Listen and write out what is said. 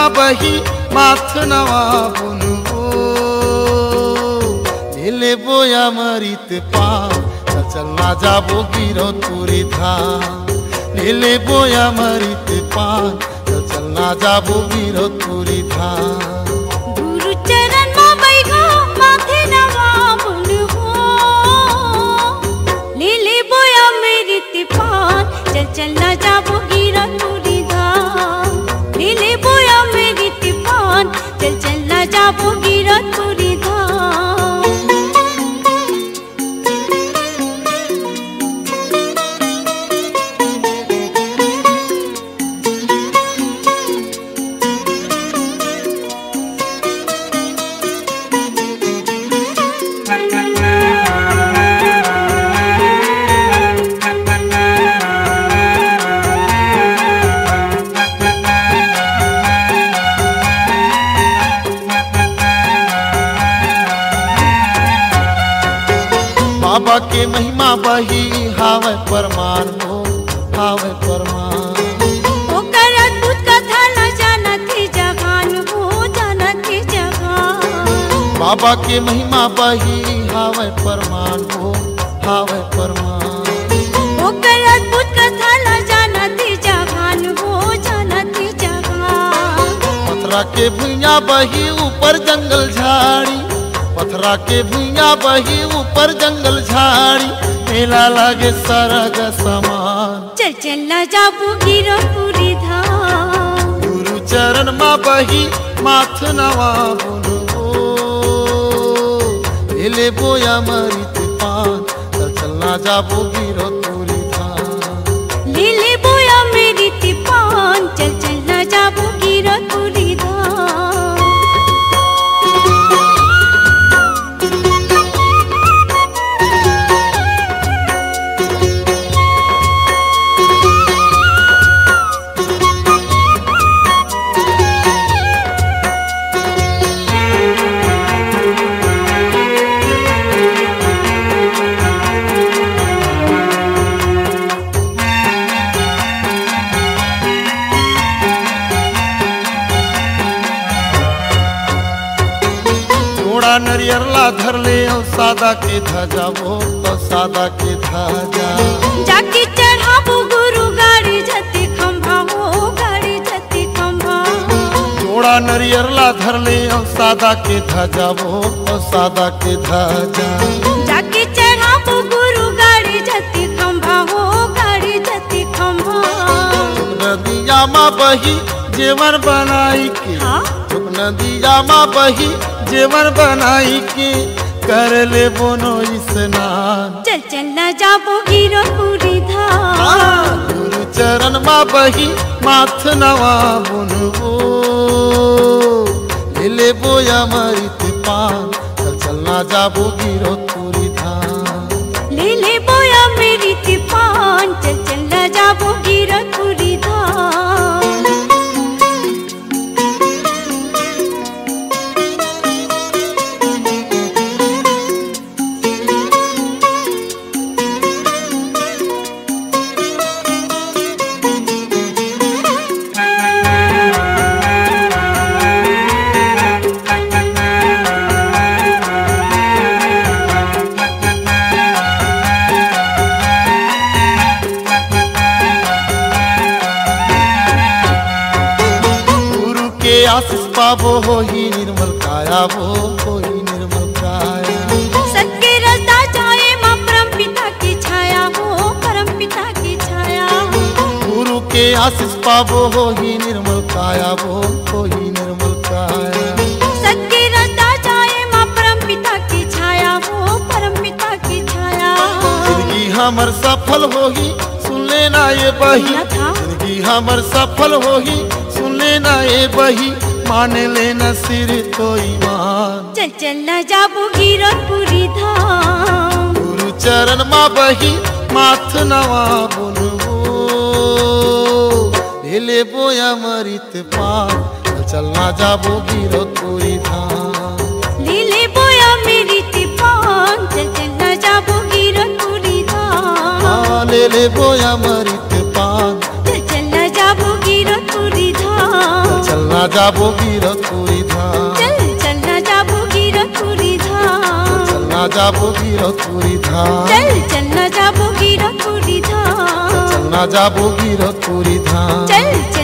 मा बही माथ नवा बुनबो नीले बोया मरित पान चलना जाबो गिरो तुरी धाम नीले बोया मरित पान चलना जाबो गिरो तुरी धाम गुरु चरण मा बैठो माथे नवा बुनबो नीले बोया मरित पान चलना जाबो गिरो तुरी धाम नीले बोया मरित पान चलना जाबो गिरो तुरी धाम। बाबा के महिमा बही हावे परमान हो हावे परमान ओकर अद्भुत कथा न जानत जहान हो जानत जहान। बाबा के महिमा बही हावे परमान हो हावे परमान ओकर अद्भुत कथा न जानत जहान हो जानत जहान। पथरा के भुइया बही ऊपर जंगल झाड़ी पथरा के भुइया बही ऊपर जंगल झाड़ी मेला लागे सरग समान चल चल न जाबू गिरो पूरी धाम गुरु चरण मा बही माथ नवा बुनबो नीले बोया मरित पान चलना जाबो गिरो तुरी धाम लीले बोया मेरी तिपान चल चल न जाबू गिरो पूरी धाम। नरियरला धर ले सादा के ध्वजा वो तो सादा के ध्वजा जाके चढ़ाबो गुरु गाड़ी जति खंभा हो गाड़ी जति खंभा जोड़ा नरियरला धर ले सादा के ध्वजा वो तो सादा के ध्वजा जाके चढ़ाबो गुरु गाड़ी जति खंभा हो गाड़ी जति खंभा। नदिया मा बही जेवर बनाई के नदिया मा बही जेवर बनाई के कर ले बोनो स्नान चल चल न जाबो गिरो पूरी धाम गुरु चरण मा बही माथ नवा बुनबो नीले बोया मरित पान चलना जाबो गिरो तुरी धाम लीले बोया मेरी तिपान चल चल न जाबो गिरो पूरी धाम। आशीष पाबो हो ही निर्मल काया वो हो ही निर्मल काया सत्य रसदा जाए मां परम पिता की छाया हो परम पिता की छाया। गुरु के आशीष पाबो हो ही निर्मल काया वो हो ही निर्मल काया सत्य रसदा जाए मां परम पिता की छाया हो परम पिता की छाया। जिंदगी हमर सफल होगी सुन लेना ये बही जिंदगी हमर सफल होगी सुन लेना ये बही मान लेना सिर तो ईमान चल चल न जाबो गिरो पूरी धाम गुरु चरण मा बही माथ नवा बुनबो नीले बोया मरित पान चलना जाबो गिरो तुरी धाम लीले बोया मेरी तिपान चल चल न जाबो गिरो पूरी धाम नीले बोया मरित पान चल चल न जाबो गिरो पूरी धाम चलना না যাবো গিরতপুরি ধাম, चल चल ना जाबो गिरतपुरी धाम, চল না যাবো গিরতপুরি ধাম, चल चल ना जाबो गिरतपुरी धाम, চল না যাবো গিরতপুরি ধাম। चल चल